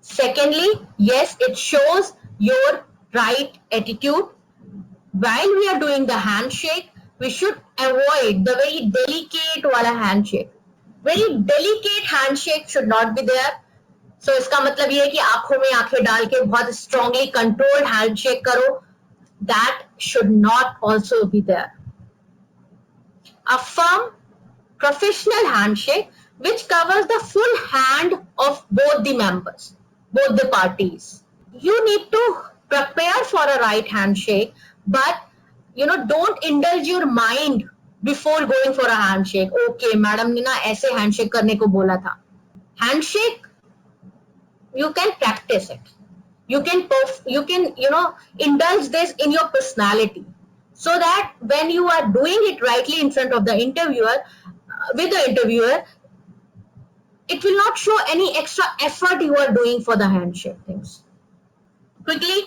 Secondly, yes, it shows your right attitude. While we are doing the handshake, we should avoid the very delicate wala handshake. Very delicate handshake should not be there. So इसका मतलब ये है कि आंखों में आंखें डाल के बहुत strongly controlled handshake करो. That should not also be there. A firm, professional handshake which covers the full hand of both the members, both the parties. You need to prepare for a right handshake, but don't indulge your mind before going for a handshake. Okay, madam ने ना ऐसे handshake करने को बोला था. Handshake you can practice it. You can indulge this in your personality, so that when you are doing it rightly in front of the interviewer, with the interviewer, it will not show any extra effort you are doing for the handshake things. Quickly,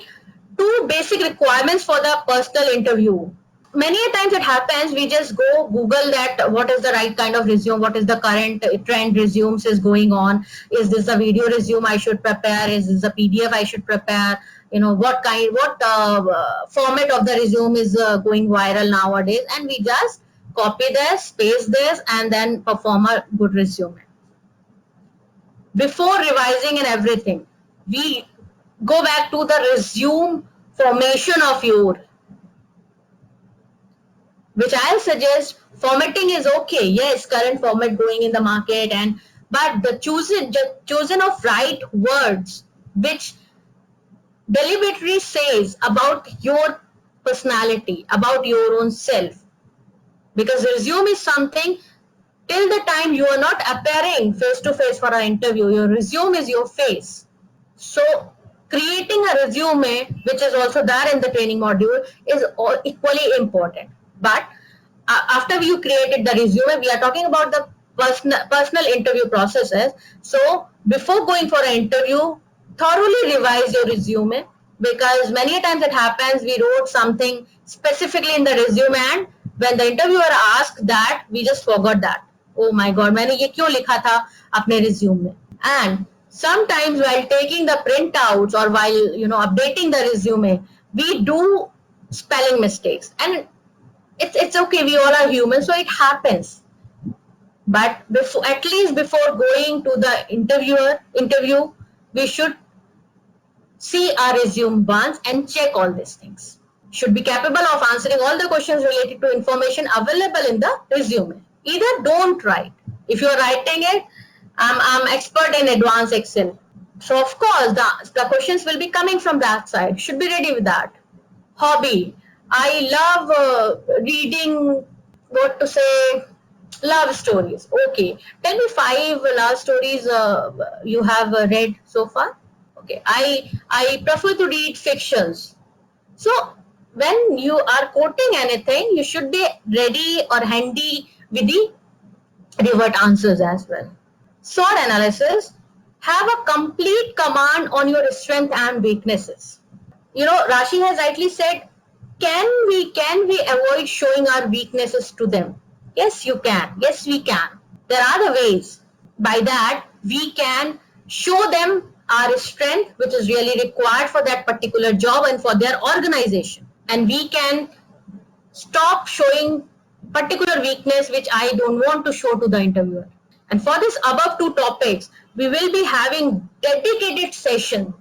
two basic requirements for the personal interview. Many a times it happens, we just go Google that what is the right kind of resume, what is the current trend resumes is going on, is this a video resume I should prepare, is this a PDF I should prepare, what format of the resume is going viral nowadays, and we just copy this, paste this, and then perform a good resume. Before revising and everything, we go back to the resume formation of your, which I'll suggest. Formatting is okay. Yes, current format going in the market, but the chosen of right words, which deliberately says about your personality, about your own self. Because resume is something, till the time you are not appearing face to face for an interview, your resume is your face. So creating a resume, which is also there in the training module, is equally important. But after you created the resume, we are talking about the personal interview processes. So before going for an interview, thoroughly revise your resume, because many a times it happens we wrote something specifically in the resume, and when the interviewer asked that, we just forgot that. Oh my God, मैंने ये क्यों लिखा था अपने resume में? And sometimes while taking the printouts or while updating the resume, we do spelling mistakes, and it's okay. We all are human, so it happens. But at least before going to the interview, we should see our resume once and check all these things. Should be capable of answering all the questions related to information available in the resume. Either don't write. If you're writing it, I'm expert in advanced Excel. So of course the questions will be coming from that side. Should be ready with that. Hobby. I love reading, what to say, love stories. Okay. Tell me 5 love stories you have read so far. Okay. I prefer to read fictions. So when you are quoting anything, you should be ready or handy with the revert answers as well. SWOT analysis. Have a complete command on your strengths and weaknesses. Rashi has rightly said, can we avoid showing our weaknesses to them? Yes, you can. Yes, we can. There are the ways. By that, we can show them our strength, which is really required for that particular job and for their organization. And we can stop showing particular weakness which I don't want to show to the interviewer. And for this above 2 topics, we will be having dedicated session.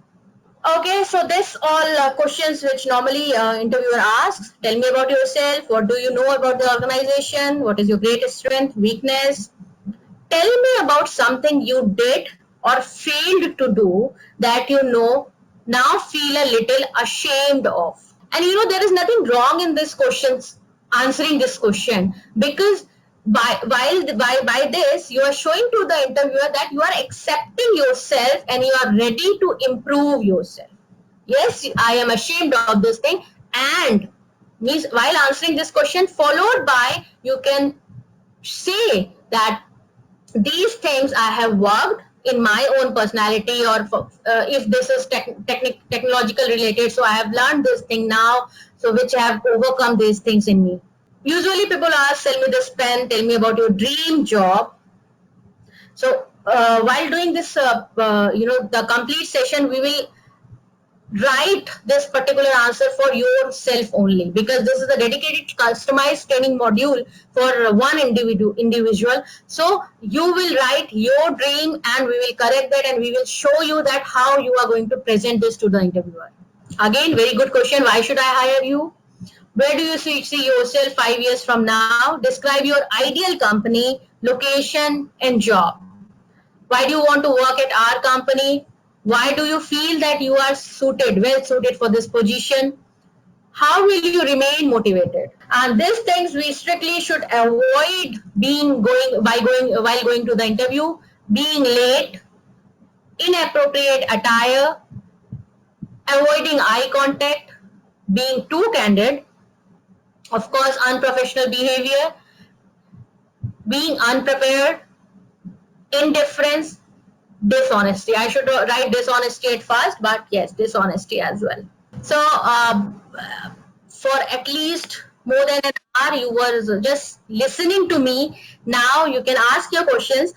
Okay, so this all questions which normally interviewer asks. Tell me about yourself. What do you know about the organization? What is your greatest strength, weakness? Tell me about something you did or failed to do that now feel a little ashamed of. And there is nothing wrong in this questions, answering this question, because by this you are showing to the interviewer that you are accepting yourself and you are ready to improve yourself. Yes, I am ashamed of this thing, and means while answering this question, followed by you can say that these things I have worked in my own personality, or if this is technological related, so I have learned this thing now, so which I have overcome these things in me. Usually people ask, sell me this pen, tell me about your dream job. So while doing this, the complete session, we will write this particular answer for yourself only, because this is a dedicated customized training module for one individual. So you will write your dream and we will correct that, and we will show you that how you are going to present this to the interviewer. Again, very good question. Why should I hire you? Where do you see yourself 5 years from now? Describe your ideal company, location, and job. Why do you want to work at our company? Why do you feel that you are well suited for this position? How will you remain motivated? And these things we strictly should avoid while going to the interview, being late, inappropriate attire, avoiding eye contact, being too candid, of course, unprofessional behavior, being unprepared, indifference, dishonesty. I should write dishonesty at first, but yes, dishonesty as well. So, for at least more than an hour, you were just listening to me. Now you can ask your questions.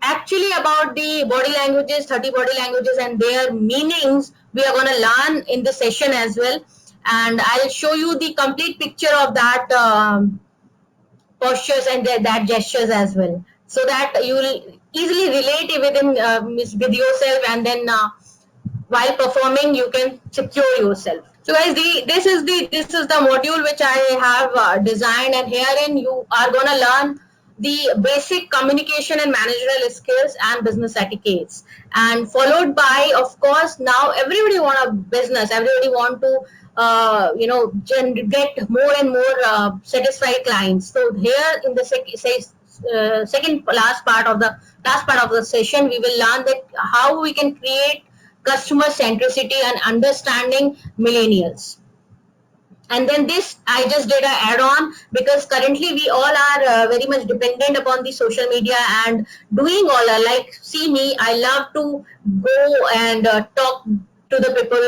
Actually, about the body languages, 30 body languages and their meanings, we are going to learn in the session as well. And I'll show you the complete picture of that postures and that gestures as well, so that you will easily relate it with yourself, and then while performing you can secure yourself. So guys, this is the module which I have designed, and herein you are going to learn the basic communication and managerial skills and business etiquettes, and followed by, of course, now everybody want a business, everybody want to get more and more satisfied clients. So here in the second last part of the session, we will learn that how we can create customer centricity and understanding millennials. And then this I just did an add-on because currently we all are very much dependent upon the social media and doing all like, see me, I love to go and talk to the people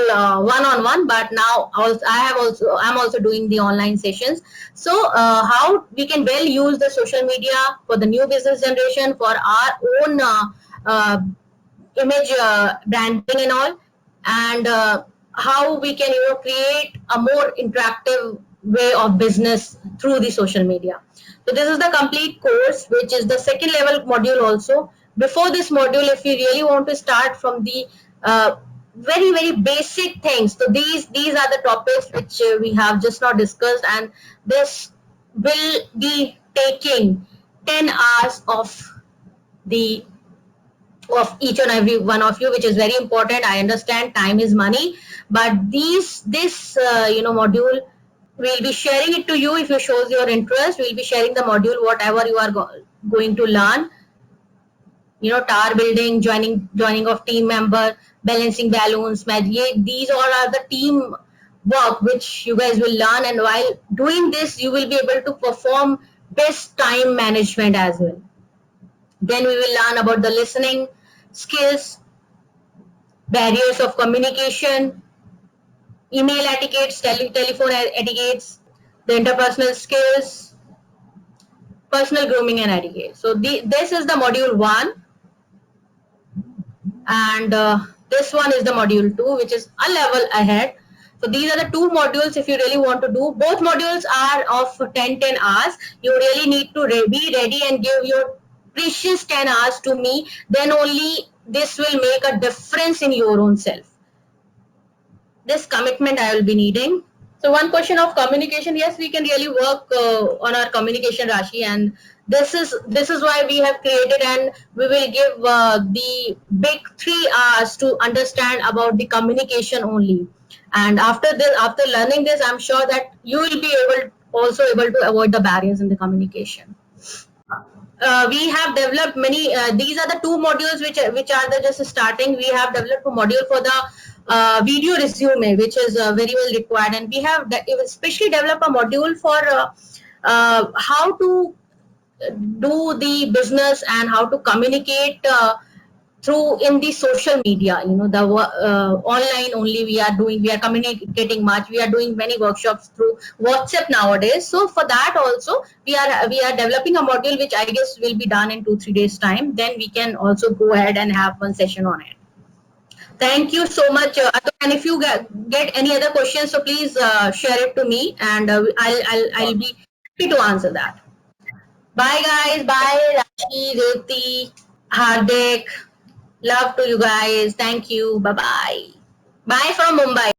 one-on-one, but now I'm also doing the online sessions. So how we can well use the social media for the new business generation, for our own uh, image branding and all, and how we can create a more interactive way of business through the social media. So this is the complete course, which is the second level module also. Before this module, if you really want to start from the very basic things, so these are the topics which we have just now discussed, and this will be taking 10 hours the of each and every one of you, which is very important. I understand time is money, but this module, we'll be sharing it to you if you shows your interest. We'll be sharing the module, whatever you are going to learn. Tower building, joining of team member, balancing balloons, these all are the team work which you guys will learn, and while doing this, you will be able to perform best time management as well. Then we will learn about the listening skills, barriers of communication, email etiquettes, telephone etiquettes, the interpersonal skills, personal grooming and etiquette. So this is the module 1, and this one is the module 2, which is a level ahead. So these are the two modules if you really want to do. Both modules are of 10 hours. You really need to be ready and give your precious 10 hours to me. Then only this will make a difference in your own self. This commitment I will be needing. So one question of communication, yes, we can really work on our communication, Rashi, and this is why we have created, and we will give the big 3 hours to understand about the communication only. And after learning this, I'm sure that you will be also able to avoid the barriers in the communication. We have developed many. These are the two modules which are the just starting. We have developed a module for the video resume, which is very well required, and we have especially developed a module for how to do the business and how to communicate through in the social media. The online only we are communicating much. We are doing many workshops through WhatsApp nowadays. So for that also we are developing a module which I guess will be done in 2-3 days time. Then we can also go ahead and have one session on it. Thank you so much. And if you get any other questions, so please share it to me, and I'll be happy to answer that. Bye guys. Bye Rashi, Reti, Hardik. Love to you guys. Thank you. Bye bye. Bye from Mumbai.